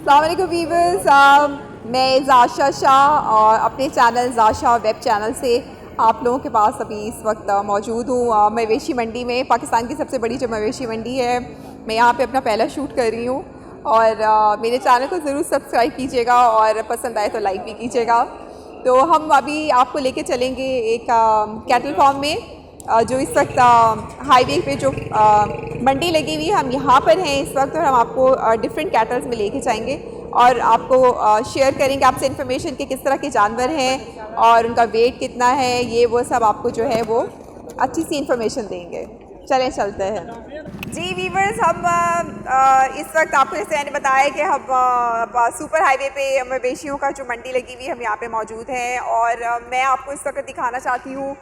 अस्सलाम वालेकुम वीवर्स, मैं ज़ाशा शाह और अपने चैनल ज़ाशा वेब चैनल से आप लोगों के पास अभी इस वक्त मौजूद हूँ मवेशी मंडी में। पाकिस्तान की सबसे बड़ी जो मवेशी मंडी है, मैं यहाँ पे अपना पहला शूट कर रही हूँ और मेरे चैनल को ज़रूर सब्सक्राइब कीजिएगा और पसंद आए तो लाइक भी कीजिएगा। तो हम अभी आपको लेके चलेंगे एक कैटल फार्म में जो इस वक्त हाईवे पे जो मंडी लगी हुई है, हम यहाँ पर हैं इस वक्त और हम आपको डिफरेंट कैटल्स में लेके जाएंगे और आपको शेयर करेंगे आपसे इन्फॉर्मेशन कि किस तरह के जानवर हैं और उनका वेट कितना है, ये वो सब आपको जो है वो अच्छी सी इन्फॉर्मेशन देंगे। चलें चलते हैं जी वीवर्स। हम इस वक्त आपको जैसे मैंने बताया कि हम सुपर हाईवे पे मवेशियों का जो मंडी लगी हुई है, हम यहाँ पे मौजूद हैं और मैं आपको इस वक्त दिखाना चाहती हूँ।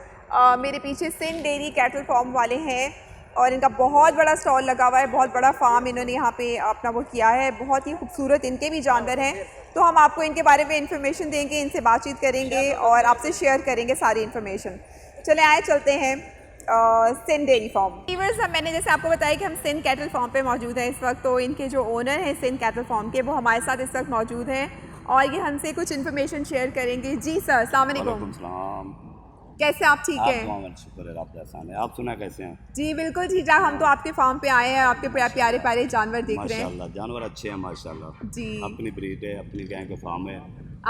मेरे पीछे सिंध डेयरी कैटल फार्म वाले हैं और इनका बहुत बड़ा स्टॉल लगा हुआ है, बहुत बड़ा फार्म इन्होंने यहाँ पे अपना वो किया है। बहुत ही खूबसूरत इनके भी जानवर हैं, तो हम आपको इनके बारे में इंफॉर्मेशन देंगे, इनसे बातचीत करेंगे और आपसे शेयर करेंगे सारी इन्फॉर्मेशन। चले आए चलते हैं सिंध डेयरी फार्म। वीवर्स, मैंने जैसे आपको बताया कि हम सिंध कैटल फार्म पे मौजूद हैं इस वक्त, तो इनके जो ओनर हैं सिंध कैटल फार्म के, वो हमारे साथ इस वक्त मौजूद हैं और ये हमसे कुछ इन्फॉर्मेशन शेयर करेंगे। जी सर, अस्सलाम वालेकुम। कैसे आप? ठीक है, शुक्र है, आप आसान है। आप सुना कैसे हैं? जी बिल्कुल ठीक ठाक। हम तो आपके फार्म पे आए हैं, आपके प्यारे प्यारे जानवर दिख रहे हैं। माशाल्लाह जानवर अच्छे हैं माशाल्लाह जी। अपनी ब्रीड है, अपनी गाय के फार्म है।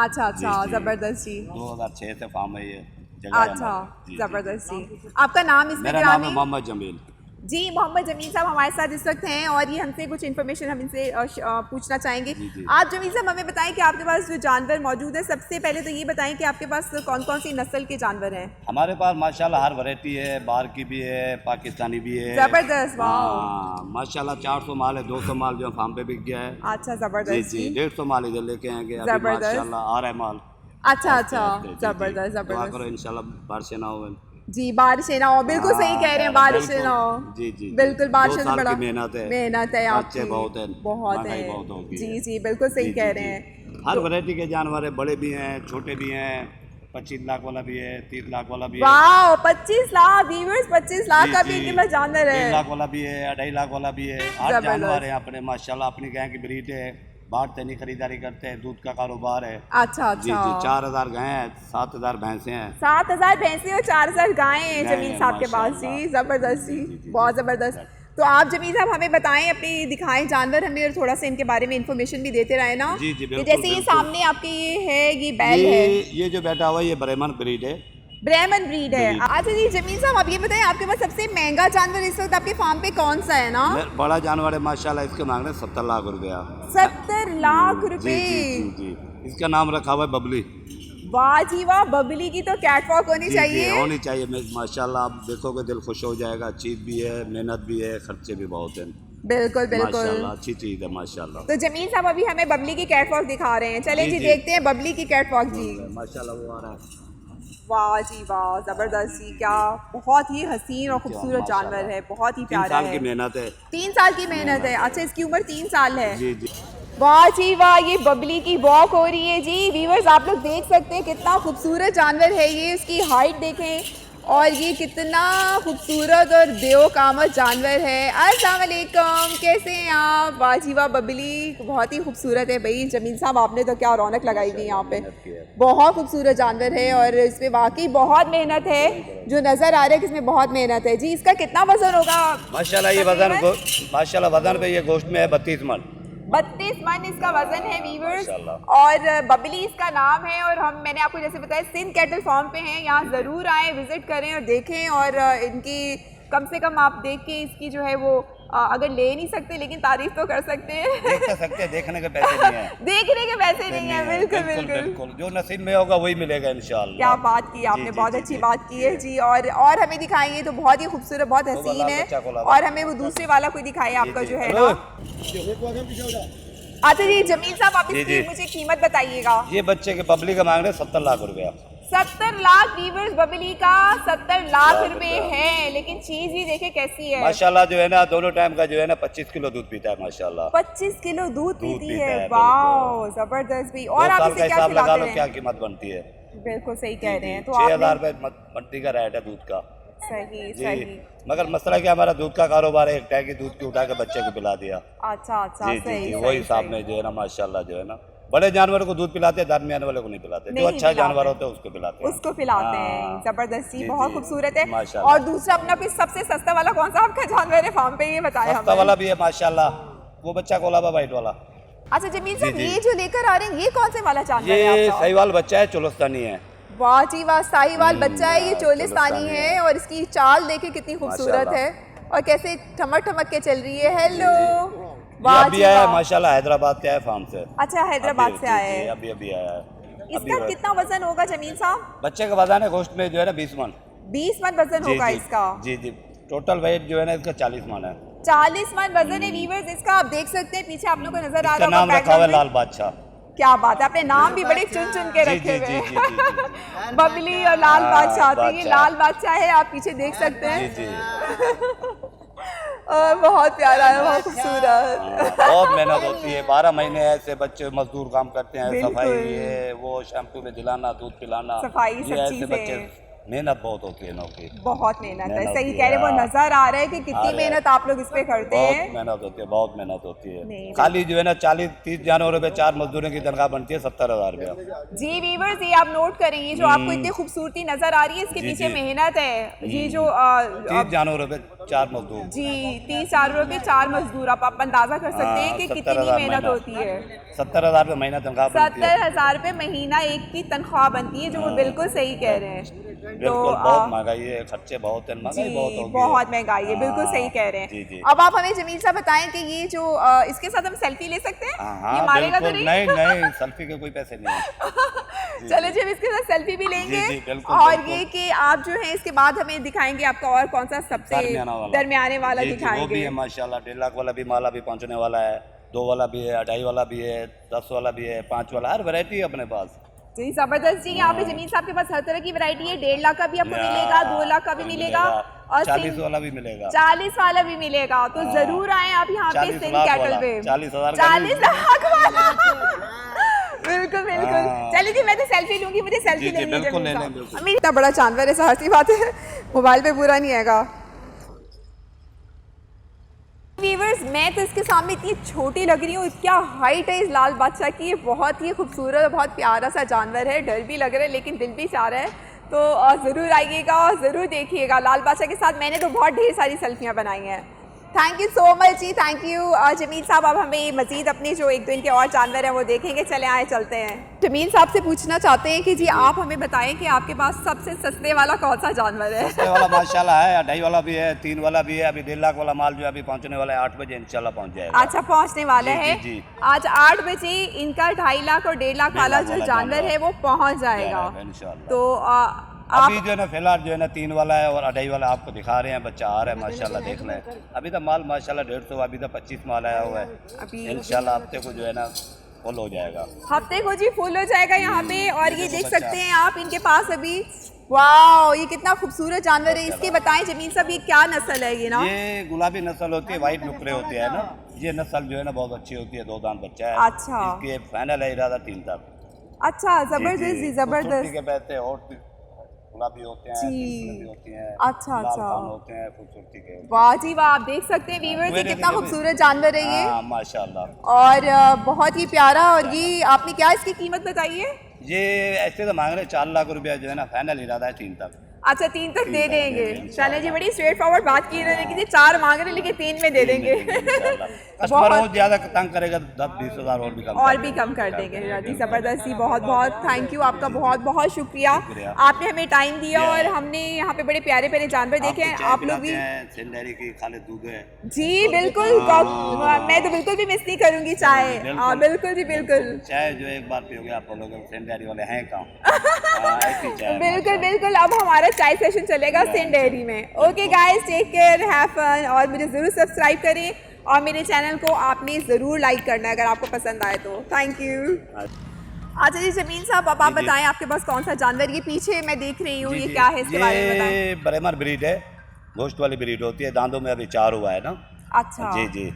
अच्छा अच्छा, ज़बरदस्त जी। 2006 से फार्म है ये। अच्छा, ज़बरदस्त जी। आपका नाम इसमें? मेरा नाम है मोहम्मद जमील। जी, मोहम्मद जमील साहब हमारे साथ इस वक्त हैं और ये हमसे कुछ इन्फॉर्मेशन हम इनसे पूछना चाहेंगे। आप जमील साहब हमें बताएं कि आपके पास जो जानवर मौजूद है, सबसे पहले तो ये बताएं कि आपके पास कौन कौन सी नस्ल के जानवर हैं? हमारे पास माशाल्लाह हर वैरायटी है, बाहर की भी है, पाकिस्तानी भी है। जबरदस्त, वाह माशाल्लाह 400 माल है, 200 माल जो फार्म पे बिक गया है। अच्छा, जबरदस्त जी। 150 माल इधर लेके आएंगे माशाल्लाह, आ रहा है माल। अच्छा अच्छा, जबरदस्त जबरदस्त। इंशाल्लाह बारिश ना हो। जी, बारिश ना हो, बिल्कुल सही कह रहे हैं, बारिश ना हो। जी जी बिल्कुल, बारिश से बड़ा मेहनत है आपकी, बहुत है, बहुत है। जी जी बिल्कुल सही कह रहे हैं। हर वैरायटी के जानवर है, बड़े भी हैं, छोटे भी हैं, 25 लाख वाला भी है, 30 लाख वाला भी है। वाह, 25 लाख वीवर्स, 25 लाख का भी इनके पास जानवर है। 3 लाख वाला भी है, 2.5 लाख वाला भी है। हर जानवर है अपने माशाल्लाह, अपनी गाय की ब्रीड है। बाहर से नहीं खरीदारी करते हैं, दूध का कारोबार है। अच्छा अच्छा। जी जी, 4000 गाय हैं, 7000 भैंसे हैं। 7000 भैंसे और 4000 गायें हैं जमील साहब के पास। जी जबरदस्त जी, बहुत जबरदस्त। तो आप जमील साहब हमें बताएं, अपनी दिखाएं जानवर हमें और थोड़ा सा इनके बारे में इन्फॉर्मेशन भी देते रहे ना। जी जी बिल्कुल। जैसे ये सामने आपके ये है, ये बैल है, ये जो बैठा हुआ है ये ब्राह्मण ब्रीड है। ब्राह्मण ब्रीड है। अच्छा जी जमील साहब, अब ये बताएं आपके पास सबसे महंगा जानवर इस वक्त आपके फार्म पे कौन सा है? ना बड़ा जानवर है माशाल्लाह, इसके मांग रहे 70 लाख रुपया। 70 लाख रुपए? जी जी। इसका नाम रखा हुआ है बबली। वाह जी वाह, बबली की तो कैटवॉक होनी चाहिए। होनी चाहिए माशाल्लाह, आप देखोगे दिल खुश हो जाएगा। चीज भी है, मेहनत भी है, खर्चे भी बहुत हैं। बिल्कुल बिल्कुल, माशाल्लाह अच्छी चीज है माशाल्लाह। तो जमील साहब अभी हमें बबली की कैटवॉक दिखा रहे हैं, चलें जी देखते हैं बबली की कैटवॉक। जी माशाल्लाह वो आ रहा है। वाह जी वाह, जबरदस्त जी, क्या बहुत ही हसीन और खूबसूरत जानवर है, बहुत ही प्यारा है। 3 साल की मेहनत है। 3 साल की मेहनत है? अच्छा, इसकी उम्र 3 साल है। जी जी। वाह जी वाह, ये बबली की वॉक हो रही है जी। व्यूअर्स आप लोग देख सकते हैं कितना खूबसूरत जानवर है ये, इसकी हाइट देखें और ये कितना खूबसूरत और बेओकामत जानवर है। अस्सलाम वालेकुम, कैसे हैं आप? वाह जी वाह, बबली बहुत ही खूबसूरत है भाई। जमील साहब आपने तो क्या रौनक लगाई हुई है यहाँ पे, बहुत खूबसूरत जानवर है और इसमें वाकई बहुत मेहनत है, जो नज़र आ रहा है कि इसमें बहुत मेहनत है। जी, इसका कितना वजन होगा? माशाल्लाह ये वजन, माशाल्लाह वजन पे ये गोश्त में है 32 मन। 32 मन इसका वजन है वीवर्स। और बबली इसका नाम है और मैंने आपको जैसे बताया सिंध कैटल फार्म पे हैं, यहाँ ज़रूर आएँ, विजिट करें और देखें और इनकी कम से कम आप देख के इसकी जो है वो अगर ले नहीं सकते लेकिन तारीफ तो कर सकते हैं। देख सकते हैं, देखने के पैसे नहीं है। देखने के पैसे नहीं है, बिल्कुल बिल्कुल, जो नसीब में होगा वही मिलेगा इंशाल्लाह। क्या बात की आपने, बहुत अच्छी बात की है जी। और हमें दिखाएंगे तो बहुत ही खूबसूरत, बहुत हसीन है और हमें वो दूसरे वाला कोई दिखाए आपका जो है ना। अच्छा जी जमील साहब, आप इसकी मुझे कीमत बताइएगा। ये बच्चे के बबली का मांग रहे 70 लाख रुपया। 70 लाख वीवर्स, बबली का 70 लाख रुपए है, लेकिन चीज ही देखे कैसी है माशाल्लाह। जो है ना दोनों टाइम का जो है ना 25 किलो दूध पीता है माशाल्लाह। 25 किलो दूध पीती है, वाह जबरदस्त भी। और आप इसे क्या खिलाते हैं? क्या कीमत बनती है? बिल्कुल सही कह रहे हैं। तो 6000 रुपए मंडी का रेट है दूध का। सही जी। सही। मगर मसला क्या, हमारा दूध का कारोबार है, एक टैंकी दूध की उठा के बच्चे को पिला दिया। अच्छा अच्छा, जी जी सही जी, सही वही हिसाब सही। में जो है ना माशाल्लाह जो है ना, बड़े जानवरों को दूध पिलाते हैं, दरमियान वाले को नहीं पिलाते। जो नहीं अच्छा पिलाते जानवर हैं। होता है उसको पिलाते हैं। उसको पिलाते हैं, हाँ। जबरदस्त जी, जी, बहुत जी, खूबसूरत है। माशाल्लाह। और दूसरा अपना कोई सबसे सस्ता वाला कौन सा आपका जानवर है फार्म पे, ये बताया सस्ता हमें। वाला भी है माशाल्लाह, वो बच्चा कोलाबा वाइट वाला। अच्छा जमील जी, साहब, जी। ये जो लेकर आ रहे हैं ये कौन से वाला जानवर है ये आपका? सहीवाल बच्चा है, चोलस्तानी है। वाह जी वाह, साहिवाल बच्चा है, ये चोलिस्तानी चोलिस्तानी है। है। और इसकी चाल देखे कितनी खूबसूरत माशाल्लाह। है और कैसे ठमक ठमक के चल रही है। हेलो, ये वाह अभी जी आया है वाह। माशाल्लाह, हैदराबाद से आया फार्म से। अच्छा, हैदराबाद अभी- से जी, आया जी, है। अभी अभी आया है। इसका अभी कितना वजन होगा जमील साहब? बच्चे का वजन है गोश्त में जो है ना 20 मन। 20 मन वजन जी होगा जी इसका। जी जी, टोटल वेट जो है ना इसका 40 मन है। 40 मन वजन है वीवर्स इसका। आप देख सकते हैं पीछे आप लोग को नजर आ इसका रहा नाम होगा रखा हुआ है background लाल में। बादशाह। क्या बात है, आपने नाम भी बड़े चुन चुन के जी रखे जी हुए जी हैं। जी जी जी। बबली और लाल हाँ, बादशाह, तो ये बादशाह। लाल बादशाह है, आप पीछे देख सकते हैं। जी जी। बहुत प्यारा है, बहुत हाँ, खूबसूरत। बहुत मेहनत होती है, 12 महीने ऐसे बच्चे मजदूर काम करते हैं, बिल्कुल। सफाई ये वो, शैम्पू में दिलाना, दूध पिलाना, सफाई, ये सब ऐसे चीजें। बच्चे, मेहनत बहुत होती है नौकरी। बहुत मेहनत है, मेहनत सही होती कह रहे, वो है, हाँ। नजर आ रहा है कि आ कितनी रहा है। मेहनत आप लोग इस पे करते बहुत हैं। मेहनत होती है, बहुत मेहनत होती है। नहीं, खाली जो है ना 40-30 जानवरों पे 4 मजदूरों की तनख्वाह बनती है 70,000 रुपया। जी वीवर्स, ये आप नोट करें, ये जो आपको इतनी खूबसूरती नजर आ रही है इसके जी, पीछे जी। मेहनत है। ये जो 30 जानवरों पे 4 मजदूर। जी 30 जानवरों पे 4 मजदूर, आप अंदाजा कर सकते हैं हाँ, कि 70,000 कितनी मेहनत महीना। होती है। 70,000 रुपये महीना तनख्वाह बनती है। 70,000 रुपये महीना एक की तनख्वाह बनती है, जो वो बिल्कुल सही कह रहे हैं। बिल्कुल, बहुत महंगाई है, खर्चे बहुत है, महंगाई बहुत जी हो गई बहुत महंगाई है, बिल्कुल हाँ, सही कह रहे जी, हैं। जी। अब आप हमें जमील साहब बताएं कि ये जो इसके साथ हम सेल्फी ले सकते हैं? हाँ ये हाँ मारेगा तो बिल्कुल, नहीं? नहीं सेल्फी के कोई पैसे नहीं है। चलो जी, हम इसके साथ सेल्फी भी लेंगे। जी, बिल्कुल, और बिल्कुल। ये कि आप जो है इसके बाद हमें दिखाएंगे आपका और कौन सा सबसे दरमियाने वाला जी, जी, वो भी दिखाएंगे। है माशाल्लाह, 1.5 लाख वाला भी माला भी पहुंचने वाला है, 2 वाला भी है, 2.5 वाला भी है, 10 वाला भी है, 5 वाला, हर वैरायटी है अपने पास। जी जबरदस्त जी, यहाँ पे जमीन साहब के पास हर तरह की वैरायटी है। 1.5 लाख का भी आपको या, मिलेगा, 2 लाख का भी मिलेगा और 40 वाला भी मिलेगा, 40 वाला भी मिलेगा। तो हाँ। जरूर आए आप यहाँ पे 40 सिंध लाख कैटल वाला, पे। 40,000 का 40 लाख वाला। बिल्कुल बिल्कुल। हाँ। चलिए जी, मैं तो सेल्फी लूंगी, मुझे सेल्फी जी, जी, लेनी है बिल्कुल जमीन ले लें, साहब। बिल्कुल। अमीर इतना बड़ा जानवर है, ज़ाहिर सी बात है मोबाइल पे पूरा नहीं आएगा। व्यूअर्स, मैं तो इसके सामने इतनी छोटी लग रही हूँ, क्या हाइट है इस लाल बादशाह की। ये बहुत ही खूबसूरत और बहुत प्यारा सा जानवर है, डर भी लग रहा है लेकिन दिल भी चाह रहा है। तो ज़रूर आइएगा और ज़रूर देखिएगा लाल बादशाह के साथ। मैंने तो बहुत ढेर सारी सेल्फियाँ बनाई हैं। Thank you so much ji, thank you Jamil साहब। अब हमें मजीद अपने जो 1-2 इनके और जानवर हैं वो देखेंगे। चले आए चलते हैं। जमील साहब से पूछना चाहते हैं कि जी आप हमें बताएं कि आपके पास सबसे सस्ते वाला कौन सा जानवर है? सस्ते वाला माशाल्लाह है, 2.5 वाला भी है, 3 वाला भी है। अभी 1.5 लाख वाला माल जो है अभी पहुंचने वाला है, 8 बजे इंशाल्लाह पहुंच जाएगा। अच्छा, पहुंचने वाला जी, है। जी, जी। आज 8 बजे इनका 2.5 लाख और 1.5 लाख वाला जो जानवर है वो पहुंच जाएगा। इंशाल्लाह। तो अभी जो है ना फिलहाल जो है ना 3 वाला है और 2.5 वाला आपको दिखा रहे हैं, बच्चा आ रहा है माशाल्लाह, देख लें। अभी तो माल माशाल्लाह 150, अभी तो 25 माल आया हुआ है। अभी इंशाल्लाह हफ्ते को जो है ना फुल हो जाएगा। हफ्ते को जी फुल हो जाएगा यहाँ पे। और ये देखो देख बच्चा। सकते हैं आप इनके पास अभी। वाओ, ये कितना खूबसूरत जानवर है। इसके बताएं जमील साहब, ये क्या नस्ल है? ये ना ये गुलाबी नस्ल होती है, वाइट नुकरे होते हैं ना, ये नस्ल जो है ना बहुत अच्छी होती है, 2 दांत बच्चा है। अच्छा। इसके फाइनल है इरादा 3 तक। अच्छा, जबरदस्त जी, खूबसूरती जबरदस्त के पैसे और भी गुलाबी होते हैं, जी। पिंक भी होती हैं, अच्छा, लाल अच्छा। खान होते हैं, खूबसूरती के। वाह जी वाह, आप देख सकते हैं व्यूअर्स, ये मेरे कितना देखिए खूबसूरत जानवर है ये। हाँ माशाल्लाह। और बहुत ही प्यारा। और ये आपने क्या इसकी कीमत बताई है? ये ऐसे तो मांग रहे 4 लाख रुपया, जो है ना फाइनल इरादा है 3 तक। अच्छा, 3 तक दे तक देंगे। दे देंगे, चले जी, बड़ी स्ट्रेट फॉरवर्ड बात की इन्होंने कि 4 मांग रहे हैं लेकिन 3 में दे देंगे। कस्टमर और ज्यादा तंग करेगा तो 10-20 हज़ार और भी कम और भी कम कर देंगे। जी जबरदस्त जी, बहुत बहुत थैंक यू, आपका बहुत बहुत शुक्रिया। आपने हमें टाइम दिया और हमने यहाँ पे बड़े प्यारे प्यारे जानवर देखे हैं। आप लोग भी सिंध डेयरी की खालिद दूध है जी बिल्कुल, मैं तो बिल्कुल भी मिस नहीं करूँगी चाय। हाँ बिल्कुल जी, बिल्कुल चाय जो एक बार पियोगे आप बोलोगे सिंध डेयरी वाले हैं कहाँ। ऐसी चाय बिल्कुल बिल्कुल। अब हमारा चाय सेशन चलेगा सिंध डेयरी में। Okay guys, take care, have fun. और मुझे ज़रूर सब्सक्राइब करें और मेरे चैनल को आपने ज़रूर लाइक करना है अगर आपको पसंद आए तो। Thank you. अच्छा जी जमील साहब, अब आप बताएं आपके पास कौन सा जानवर? ये पीछे मैं देख रही हूँ, ये क्या है, इसके बारे में बताएं। ये ब्रेमर ब्रीड है, गोश्त वाली ब्रीड होती है, दांतों में अभी 4 हुआ है ना। अच्छा जी जी,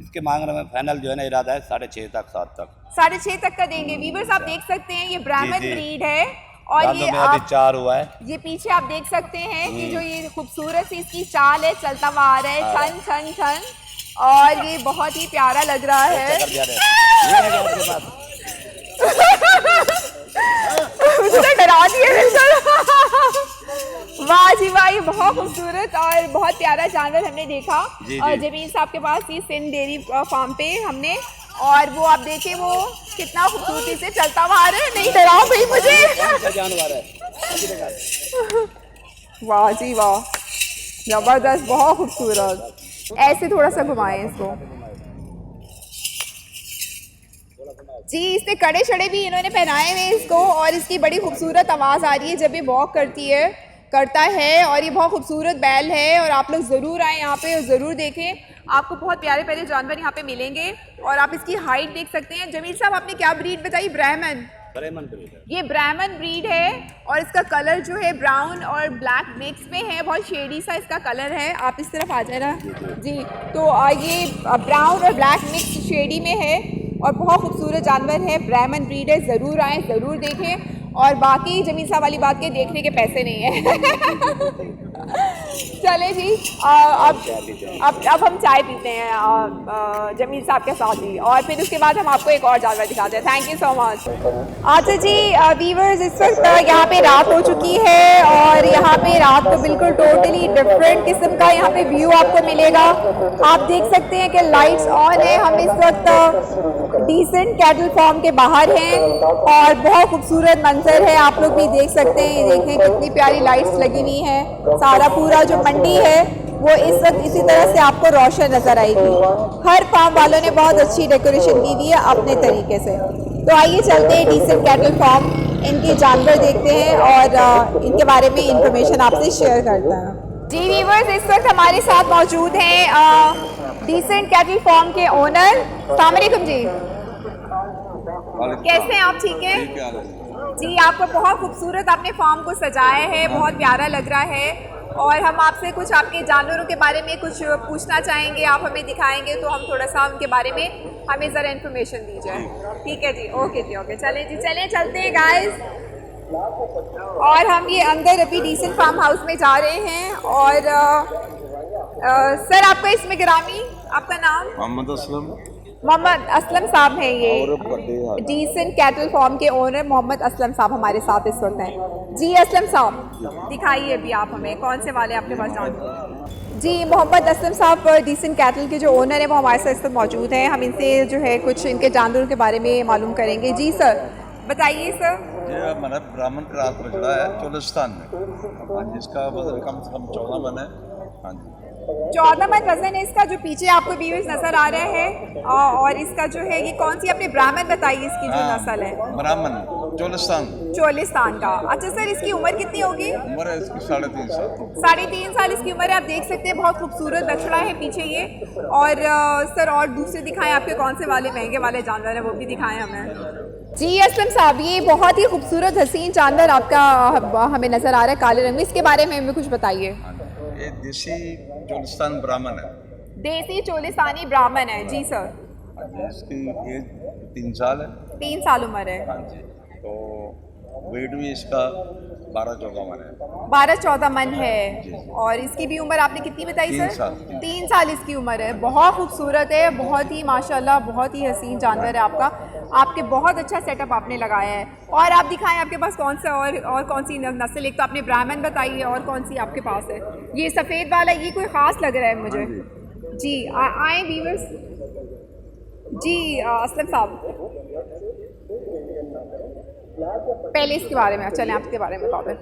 इसके मांगने में फाइनल जो है ना इरादा है 6.5 तक 7 तक। 6.5 तक का देंगे। वीवर्स आप देख सकते हैं ये ब्राह्मण जी, जी। ब्रीड है और दांतों ये में अभी आप 4 हुआ है। ये पीछे आप देख सकते हैं कि जो ये खूबसूरत सी इसकी चाल है, चलता हुआ आ रहा है, छन छन छन, और ये बहुत ही प्यारा लग रहा है। मुझे तो डरा दिया बिल्कुल। वाह जी वाह, ये बहुत खूबसूरत और बहुत प्यारा जानवर हमने देखा और जमीन साहब के पास ये सिंध डेयरी फार्म पे हमने, और वो आप देखें वो कितना खूबसूरती से चलता हुआ आ रहा है। नहीं डराओ भाई मुझे। जानवर है। वाह जी वाह, जबरदस्त, बहुत खूबसूरत। ऐसे थोड़ा सा घुमाएं इसको जी। इसने कड़े शड़े भी इन्होंने पहनाए हुए इसको, और इसकी बड़ी खूबसूरत आवाज़ आ रही है जब ये वॉक करता है, और ये बहुत खूबसूरत बैल है। और आप लोग ज़रूर आएँ यहाँ पे और ज़रूर देखें, आपको बहुत प्यारे प्यारे जानवर यहाँ पे मिलेंगे। और आप इसकी हाइट देख सकते हैं। जमील साहब आपने क्या ब्रीड बताई? ब्राह्मण ब्रीड है। ये ब्राह्मण ब्रीड है, और इसका कलर जो है ब्राउन और ब्लैक मिक्स में है, बहुत शेडी सा इसका कलर है। आप इस तरफ आ जाए ना जी। तो ये ब्राउन और ब्लैक मिक्स शेडी में है और बहुत खूबसूरत जानवर है, ब्राह्मण ब्रीड है। ज़रूर आएँ, ज़रूर देखें। और बाकी जमीन साहब वाली बात के देखने के पैसे नहीं है। चले जी, अब हम चाय पीते हैं जमील साहब के साथ ही, और फिर उसके बाद हम आपको एक और जानवर दिखाते हैं। Thank you so much. अच्छा जी व्यूअर्स, इस वक्त यहाँ पे रात हो चुकी है, और यहाँ पे रात को बिल्कुल टोटली डिफरेंट किस्म का यहाँ पे व्यू आपको मिलेगा। आप देख सकते हैं कि लाइट्स ऑन है। हम इस वक्त डिसेंट कैटल फार्म के बाहर हैं, और बहुत खूबसूरत मंजर है, आप लोग भी देख सकते हैं। देखें कितनी प्यारी लाइट्स लगी हुई हैं। सारा पूरा जो मंडी है वो इस वक्त इसी तरह से आपको रोशन नजर आएगी। हर फार्म वालों ने बहुत अच्छी डेकोरेशन की हुई है अपने तरीके से। तो आइए चलते हैं डिसेंट कैटल फार्म, इनके जानवर देखते हैं और इनके बारे में इंफॉर्मेशन आपसे शेयर करते हैं। जी व्यूअर्स, इस वक्त हमारे साथ मौजूद हैं डिसेंट कैटल फार्म के ओनर। अस्सलाम वालेकुम जी, कैसे हैं आप? ठीक है जी। आपको बहुत खूबसूरत आपने फार्म को सजाया है, बहुत प्यारा लग रहा है, और हम आपसे कुछ आपके जानवरों के बारे में कुछ पूछना चाहेंगे, आप हमें दिखाएंगे, तो हम थोड़ा सा उनके बारे में हमें ज़रा इन्फॉर्मेशन दीजिए। ठीक है जी, ओके जी, ओके। चलें जी, चलते हैं गाइस। और हम ये अंदर अभी डिसेंट फार्म हाउस में जा रहे हैं। और सर आपका इसमें गिरामी, आपका नाम? मोहम्मद असलम साहब हैं, ये डिसेंट कैटल फार्म के ओनर मोहम्मद असलम साहब हमारे साथ इस वक्त हैं। जी असलम साहब, दिखाइए अभी आप हमें कौन से वाले अपने पास जानते जी। मोहम्मद असलम साहब डिसेंट कैटल के जो ओनर हैं वो हमारे साथ इस वक्त मौजूद हैं। हम इनसे जो है कुछ इनके जानवरों के बारे में मालूम करेंगे। जी सर, बताइए सर। ये हमारा ब्राह्मण क्रास बछड़ा है चोलिस्तान में, जिसका वजन कम से कम 14 मन है। हाँ जी, 14 मन वजन है इसका, जो पीछे आपको व्यूअर्स नजर आ रहा है। और इसका जो है ये कौन सी अपने ब्राह्मण बताइए इसकी जो नस्ल है? ब्राह्मण चोलिस्तान का। अच्छा सर, इसकी उम्र कितनी होगी? उम्र है इसकी 3.5 साल। 3.5 साल इसकी उम्र है। आप देख सकते हैं बहुत खूबसूरत बछड़ा है पीछे ये। और सर और दूसरे दिखाएं, आपके कौन से वाले महंगे वाले जानवर हैं वो भी दिखाएं हमें। जी असलम साहब, ये बहुत ही खूबसूरत हसीन जानवर आपका हमें नजर आ रहा है काले रंग में, इसके बारे में हमें कुछ बताइए। ये देसी चोलिस्तान ब्राह्मण है। देसी चोलिस्तानी ब्राह्मण है जी सर। इसकी एज 3 साल है। 3 साल उम्र है। हाँ जी, तो वेट भी इसका 12-14 मन है। 12-14 मन है। और इसकी भी उम्र आपने कितनी बताई सर? 3 साल इसकी उम्र है। बहुत खूबसूरत है, बहुत ही माशाल्लाह, बहुत ही हसीन जानवर है आपका। आपके बहुत अच्छा सेटअप आपने लगाया है। और आप दिखाएं आपके पास कौन सा और कौन सी नस्ल? एक तो आपने ब्राह्मण बताई है, और कौन सी आपके पास है? ये सफ़ेद वाला, ये कोई ख़ास लग रहा है मुझे जी। आए व्यूअर्स जी। असलम साहब, पहले इसके बारे में चलें, आपके बारे में बता दें।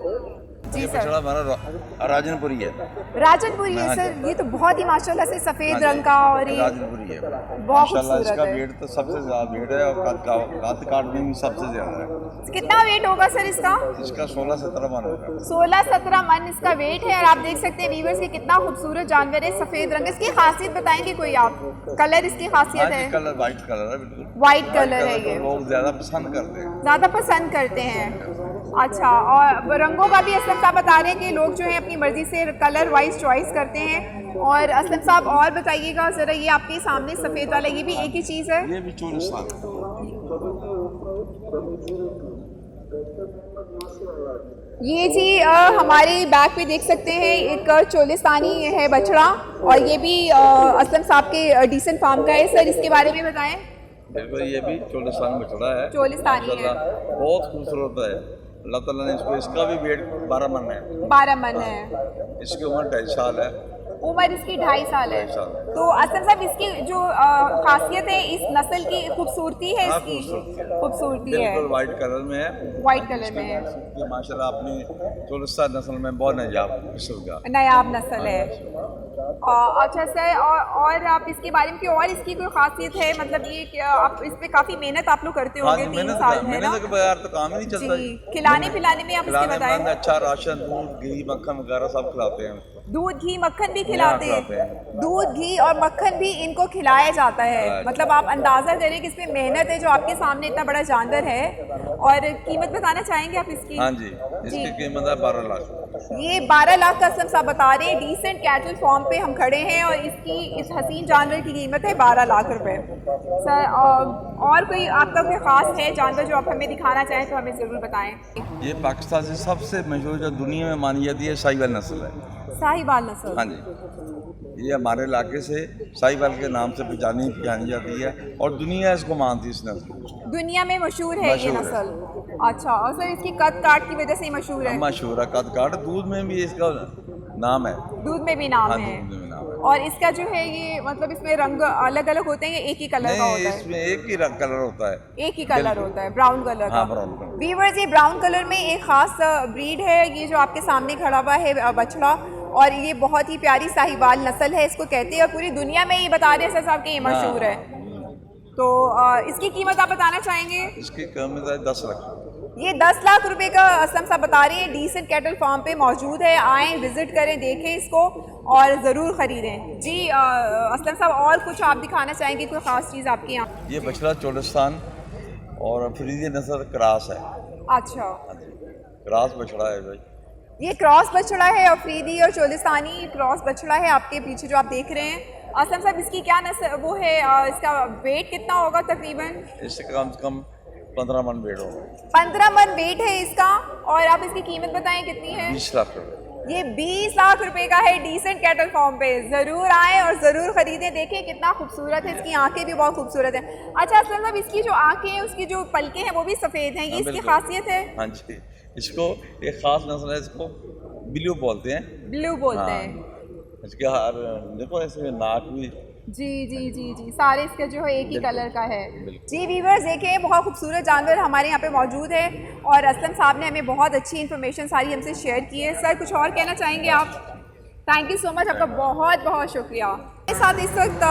जी सर, हमारा राजनपुरी है। राजनपुरी है सर। ये तो बहुत ही माशाल्लाह से सफ़ेद रंग का, और ये राजनपुरी है, बहुत खूबसूरत इसका है। वेट तो सबसे ज़्यादा वेट है, और काट काट में भी सबसे ज़्यादा है। कितना वेट होगा सर इसका? इसका 16-17 मन होगा। 16-17 मन इसका वेट है। और आप देख सकते हैं व्यूअर्स कि कितना खूबसूरत जानवर है, सफ़ेद रंग। इसकी खासियत बताएंगे कोई आप? कलर इसकी खासियत है? कलर वाइट कलर है, बिल्कुल वाइट कलर है। ये लोग ज़्यादा पसंद करते हैं। ज़्यादा पसंद करते हैं। अच्छा, और रंगों का भी असलम साहब बता रहे हैं कि लोग जो है अपनी मर्जी से कलर वाइज चॉइस करते हैं। और असलम साहब और बताइएगा ज़रा, ये आपके सामने सफ़ेद वाला, ये भी एक ही चीज़ है? ये भी चोलिस्तान। ये जी हमारे बैक पे देख सकते हैं एक चोलिस्तानी है बछड़ा, और ये भी असलम साहब के डिसेंट फार्म का है। सर इसके बारे में बताएं। बिल्कुल, ये भी चोलिस्तानी बछड़ा है, चोलिस्तानी है, माशाल्लाह बहुत खूबसूरत है। अल्लाह ताला ने इसको, इसका भी वेट 12 मन है। 12 मन है। इसकी उम्र 2.5 साल है। उम्र इसकी 2.5 साल है। 2.5 साल। तो असलम साहब इसकी जो खासियत है इस नस्ल की, खूबसूरती है हाँ, इसकी, खूबसूरती खूबसूरती है, बिल्कुल वाइट कलर में है। वाइट कलर में है। ये माशाल्लाह अपनी चोलिस्तान नस्ल में बहुत नायाब किस्म का नायाब नस्ल है। अच्छा सर, और आप इसके बारे में और इसकी कोई खासियत है, मतलब ये कि आप इस पे काफी मेहनत आप लोग करते होंगे, 3 साल है ना? मेहनत के बगैर तो काम ही नहीं चलता। जी, खिलाने पिलाने में आप इसके बताएं। अच्छा राशन, दूध, घी, मक्खन वगैरह सब खिलाते हैं। दूध घी मक्खन भी खिलाते खिलाते हैं। हैं। दूध घी और मक्खन भी इनको खिलाया जाता है। मतलब आप अंदाज़ा करें कि इसमें मेहनत है, जो आपके सामने इतना बड़ा जानवर है। और कीमत बताना चाहेंगे आप इसकी? हाँ जी, इसकी कीमत है 12 लाख। ये 12 लाख का असलम साहब बता रहे हैं। डिसेंट कैटल फार्म पे हम खड़े हैं और इसकी, इस हसीन जानवर की कीमत है 12 लाख रुपए। सर और कोई आपका कोई ख़ास है जानवर जो आप हमें दिखाना चाहें तो हमें ज़रूर बताएं। ये पाकिस्तान से सबसे मशहूर जो दुनिया में मानी जाती है साहिवाल नस्ल है। साहिवाल नस्ल? हाँ जी, ये हमारे इलाके से साहिवाल के नाम से पहचानी जाती है और दुनिया इसको मानती है। इस नस्ल दुनिया में मशहूर है ये नस्ल। अच्छा, और सर इसकी कद काट की वजह से ही मशहूर है? मशहूर है, कद काट। दूध में भी इसका नाम है। दूध में भी नाम हाँ, है। दूध में भी नाम है। और इसका जो है ये, मतलब इसमें रंग अलग अलग होते हैं या एक ही कलर का नहीं, होता है? इसमें एक ही रंग कलर होता है। एक ही कलर होता है, ब्राउन कलर का। हाँ, ब्राउन कलर। व्यूअर्स, ये ब्राउन कलर में एक खास ब्रीड है, ये जो आपके सामने खड़ा हुआ है बछड़ा, और ये बहुत ही प्यारी साहिवाल नस्ल है इसको कहते हैं, और पूरी दुनिया में ये बता रहे हैं सर साहब कि ये मशहूर है। तो इसकी कीमत आप बताना चाहेंगे? इसकी कीमत है 10 लाख। ये 10 लाख रुपए का असलम साहब बता रहे हैं। डिसेंट कैटल फार्म पे मौजूद है, आएँ विजिट करें, देखें इसको और ज़रूर ख़रीदें। जी असलम साहब, और कुछ आप दिखाना चाहेंगे, कोई ख़ास चीज़ आपके यहाँ? ये बछड़ा चोलिस्तान और अफरीदी नस्ल क्रॉस है। अच्छा, क्रॉस बछड़ा है भाई। ये क्रॉस बछड़ा है, अफरीदी और चोलिस्तानी क्रॉस बछड़ा है आपके पीछे जो आप देख रहे हैं। असलम साहब इसकी क्या नस्ल वो है, इसका वेट कितना होगा तकरीबन? इससे कम से कम 15 मन वेट होगा। 15 मन वेट है इसका। और आप इसकी कीमत बताएं कितनी है? 20 लाख रुपए। ये 20 लाख रुपए का है डिसेंट कैटल फार्म पे। ज़रूर आएँ और ज़रूर ख़रीदें, देखें कितना खूबसूरत है। इसकी आंखें भी बहुत खूबसूरत है। अच्छा असलम साहब, इसकी जो आंखें हैं, उसकी जो पलकें हैं वो भी सफ़ेद हैं, ये इसकी खासियत है? हाँ जी, इसको एक ख़ास नस्ल है, इसको ब्लू बोलते हैं। ब्लू बोलते हाँ। हैं। इसके हार देखो, इसमें नाक भी। जी जी जी जी, सारे इसका जो है एक ही कलर का है। जी व्यूअर्स, देखें बहुत खूबसूरत जानवर हमारे यहाँ पे मौजूद है, और असलम साहब ने हमें बहुत अच्छी इन्फॉर्मेशन सारी हमसे शेयर की है। सर कुछ और कहना चाहेंगे आप? थैंक यू सो मच, आपका बहुत बहुत शुक्रिया। मेरे साथ इस वक्त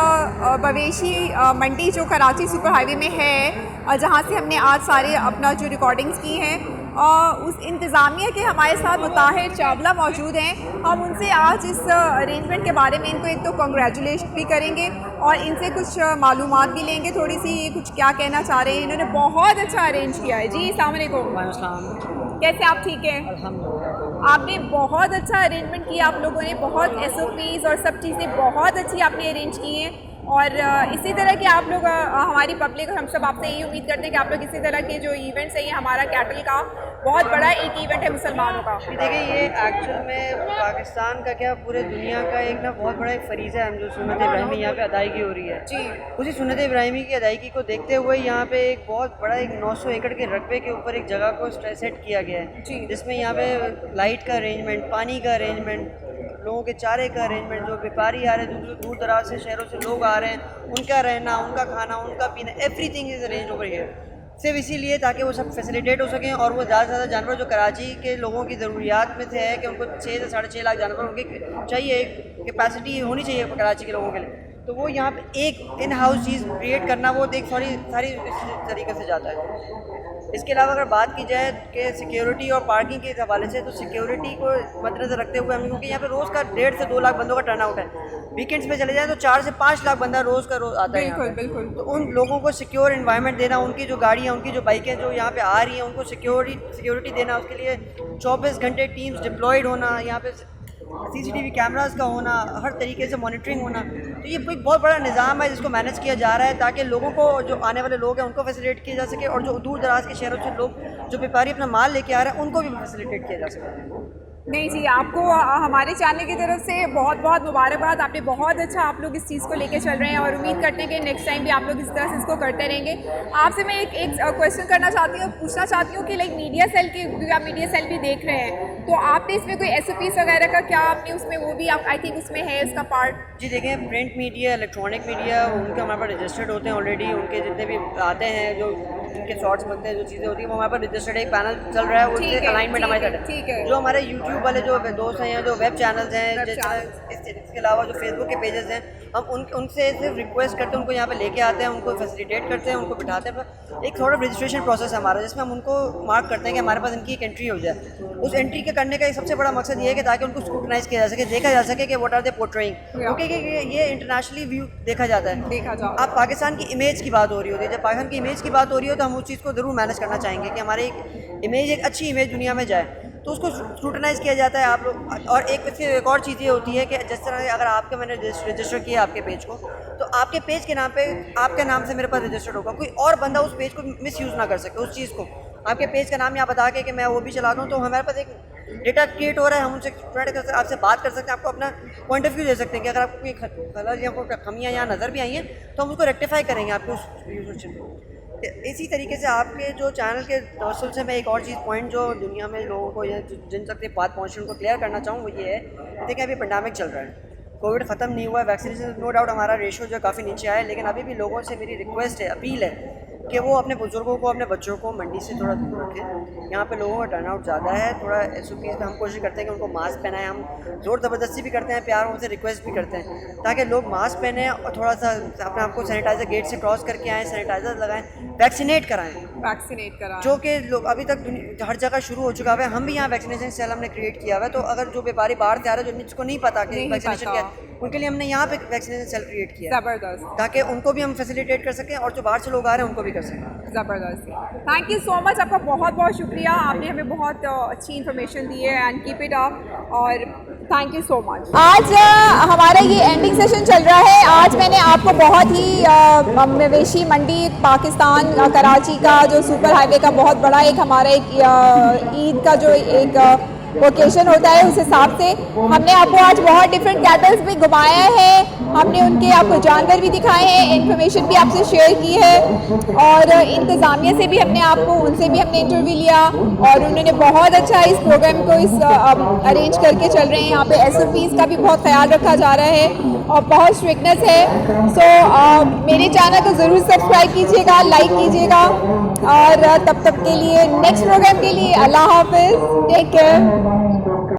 मवेशी मंडी जो कराची सुपर हाईवे में है, जहाँ से हमने आज सारे अपना जो रिकॉर्डिंग्स की हैं, उस इंतज़ामिया के हमारे साथ मुताहिर चावला मौजूद हैं। हम उनसे आज इस अरेंजमेंट के बारे में इनको एक तो कॉन्ग्रेचुलेट भी करेंगे और इनसे कुछ मालूमात भी लेंगे, थोड़ी सी कुछ क्या कहना चाह रहे हैं। इन्होंने बहुत अच्छा अरेंज किया है। जी अस्सलाम वालेकुम, कैसे आप? ठीक है, आपने बहुत अच्छा अरेंजमेंट किया। आप लोगों ने बहुत SOPs और सब चीज़ें बहुत अच्छी आपने अरेंज की हैं, और इसी तरह के आप लोग, हमारी पब्लिक और हम सब आपसे यही उम्मीद करते हैं कि आप लोग इसी तरह के जो इवेंट्स हैं, ये हमारा कैटल का बहुत बड़ा एक इवेंट है मुसलमानों का। देखिए, ये एक्चुअल में पाकिस्तान का क्या पूरे दुनिया का एक ना बहुत बड़ा एक फरीज़ा है, हम जो सुन्नत इब्राहिमी यहाँ पे अदायगी हो रही है जी, उसी सुन्नत इब्राहिमी की अदायगी को देखते हुए यहाँ पे एक बहुत बड़ा एक 900 एकड़ के रकबे के ऊपर एक जगह को सेट किया गया है, जिसमें यहाँ पे लाइट का अरेंजमेंट, पानी का अरेंजमेंट, लोगों के चारे का अरेंजमेंट, जो व्यापारी आ रहे हैं, दूर दराज से शहरों से लोग आ रहे हैं, उनका रहना, उनका खाना, उनका पीना, everything is arrange over here, सिर्फ इसीलिए ताकि वो सब फैसिलिटेट हो सकें। और वो ज़्यादा से ज़्यादा जानवर जो कराची के लोगों की ज़रूरियात में से है कि उनको 6 से 6.5 लाख जानवर उनकी चाहिए, एक कैपेसिटी होनी चाहिए कराची के लोगों के लिए, तो वो यहाँ पे एक इन हाउस चीज़ क्रिएट करना वो एक सारी इस तरीके से जाता है। इसके अलावा अगर बात की जाए कि सिक्योरिटी और पार्किंग के हवाले से, तो सिक्योरिटी को मद्देनज़र रखते हुए हम, क्योंकि यहाँ पे रोज़ का 1.5 से 2 लाख बंदों का टर्न आउट है, वीकेंड्स में चले जाए तो 4 से 5 लाख बंदा रोज़ आता है यहाँ पे। बिल्कुल। तो उन लोगों को सिक्योर इन्वायरमेंट देना, उनकी जो गाड़ियाँ, उनकी जो बाइकें जो यहाँ पे आ रही हैं, उनको सिक्योरिटी देना, उसके लिए 24 घंटे टीम्स डिप्लॉयड होना, यहाँ पे CCTV कैमरास का होना, हर तरीके से मॉनिटरिंग होना, तो ये एक बहुत बड़ा निज़ाम है जिसको मैनेज किया जा रहा है ताकि लोगों को, जो आने वाले लोग हैं उनको फैसिलिटेट किया जा सके, और जो दूर दराज के शहरों से लोग, जो व्यापारी अपना माल लेके आ रहे हैं, उनको भी फैसिलिटेट किया जा सके। नहीं जी, आपको हमारे चैनल की तरफ से बहुत बहुत मुबारकबाद। आपने बहुत अच्छा, आप लोग इस चीज़ को लेके चल रहे हैं और उम्मीद करते हैं कि नेक्स्ट टाइम भी आप लोग इस तरह से इसको करते रहेंगे। आपसे मैं एक क्वेश्चन करना चाहती हूँ, पूछना चाहती हूँ कि लाइक मीडिया सेल की, क्योंकि आप मीडिया सेल भी देख रहे हैं, तो आपने इसमें कोई SOPs वगैरह का क्या आपने उसमें, वो भी आप आई थिंक उसमें है इसका पार्ट? जी देखें, प्रिंट मीडिया, इलेक्ट्रॉनिक मीडिया, उनके हमारे पास रजिस्टर्ड होते हैं ऑलरेडी। उनके जितने भी आते हैं, जो जिनके शॉर्ट्स बनते हैं, जो चीज़ें होती हैं, वो हमारे पास रजिस्टर्ड एक पैनल चल रहा है, उससे अलाइनमेंट हमारे साथ है। जो हमारे यूट्यूब वाले जो दोस्त हैं, जो वेब चैनल्स हैं, इसके अलावा जो फेसबुक के पेजेस हैं, हम उनसे सिर्फ रिक्वेस्ट करते हैं, उनको यहाँ पे लेके आते हैं, उनको फैसिलिटेट करते हैं, उनको बिठाते हैं। एक थोड़ा रजिस्ट्रेशन प्रोसेस है हमारा, जिसमें हम उनको मार्क करते हैं कि हमारे पास इनकी एक एंट्री हो जाए। उस एंट्री के करने का एक सबसे बड़ा मकसद ये है कि ताकि उनको स्क्रूटनाइज किया जा सके, देखा जा सके कि व्हाट आर दे पोर्ट्रेइंग, क्योंकि ये इंटरनेशनली व्यू देखा जाता है। देखा जाओ, अब पाकिस्तान की इमेज की बात हो रही होती है, जब पाकिस्तान की इमेज की बात हो रही हो तो हम उस चीज़ को ज़रूर मैनेज करना चाहेंगे कि हमारी इमेज, एक अच्छी इमेज दुनिया में जाए, तो उसको स्क्रूटनाइज किया जाता है आप लोग। और एक और चीज़ ये होती है कि जिस तरह अगर आपके, मैंने रजिस्टर किया आपके पेज को, तो आपके पेज के नाम पे, आपके नाम से मेरे पास रजिस्टर्ड होगा, कोई और बंदा उस पेज को मिसयूज़ ना कर सके। उस चीज़ को आपके पेज का नाम यहाँ बता के कि मैं वो भी चला दूँ, तो हमारे पास एक डेटा क्रिएट हो रहा है, हम उनसे आपसे बात कर सकते हैं, आपको अपना पॉइंट ऑफ व्यू दे सकते हैं कि अगर आपको कोई खलल या कोई कमियाँ यहाँ नज़र भी आई हैं तो हम उसको रेक्टिफाई करेंगे आपके उस यूजरशिप को। इसी तरीके से आपके जो चैनल के तवस्सुल से मैं एक और चीज़ पॉइंट जो दुनिया में लोगों को, या जिन तक ये बात पहुँच रही है, उनको क्लियर करना चाहूँ, वो ये है कि देखिए अभी पेंडेमिक चल रहा है, कोविड ख़त्म नहीं हुआ है, वैक्सीनेशन नो डाउट हमारा रेशो जो काफ़ी नीचे आया है, लेकिन अभी भी लोगों से मेरी रिक्वेस्ट है, अपील है कि वो अपने बुज़ुर्गों को, अपने बच्चों को मंडी से थोड़ा दूर रखें। यहाँ पे लोगों का टर्नआउट ज़्यादा है, थोड़ा SOPs में हम कोशिश करते हैं कि उनको मास्क पहनाएं, हम ज़ोर ज़बरदस्ती भी करते हैं, प्यार उनसे रिक्वेस्ट भी करते हैं ताकि लोग मास्क पहने और थोड़ा सा अपने आप को सैनिटाइज़र गेट से क्रॉस करके आएँ, सैनिटाइज़र लगाएँ, वैक्सीनेट कराएँ, जो कि लोग अभी तक हर जगह शुरू हो चुका है। हम भी यहाँ वैक्सीनेशन सेल हमने क्रिएट किया हुआ है, तो अगर जो व्यापारी बाहर से आ रहे हैं, जिनको नहीं पता कि वैक्सीनेशन क्या है, उनके लिए हमने यहाँ पे वैक्सीनेशन सेल क्रिएट किया, ज़बरदस्त, ताकि उनको भी हम फैसिलिटेट कर सकें और जो बाहर से लोग आ रहे हैं उनको भी कर सकें। ज़बरदस्त। थैंक यू सो मच, आपका बहुत बहुत शुक्रिया, आपने हमें बहुत अच्छी इन्फॉर्मेशन दी है, एंड कीप इट अप, और थैंक यू सो मच। आज हमारा ये एंडिंग सेशन चल रहा है। आज मैंने आपको बहुत ही मवेशी मंडी पाकिस्तान कराची का जो सुपर हाईवे का बहुत बड़ा एक हमारा एक ईद का जो एक ओकेशन होता है, उस हिसाब से हमने आपको आज बहुत डिफरेंट कैटल्स भी घुमाया है, हमने उनके आपको जानवर भी दिखाए हैं, इन्फॉर्मेशन भी आपसे शेयर की है, और इंतज़ामिया से भी हमने आपको, उनसे भी हमने इंटरव्यू लिया, और उन्होंने बहुत अच्छा इस प्रोग्राम को अरेंज करके चल रहे हैं। यहाँ पे SOPs का भी बहुत ख्याल रखा जा रहा है और बहुत स्ट्रिक्टनेस है। सो मेरे चैनल को ज़रूर सब्सक्राइब कीजिएगा, लाइक कीजिएगा, और तब तक के लिए, नेक्स्ट प्रोग्राम के लिए अल्लाह हाफिज़, टेक केयर।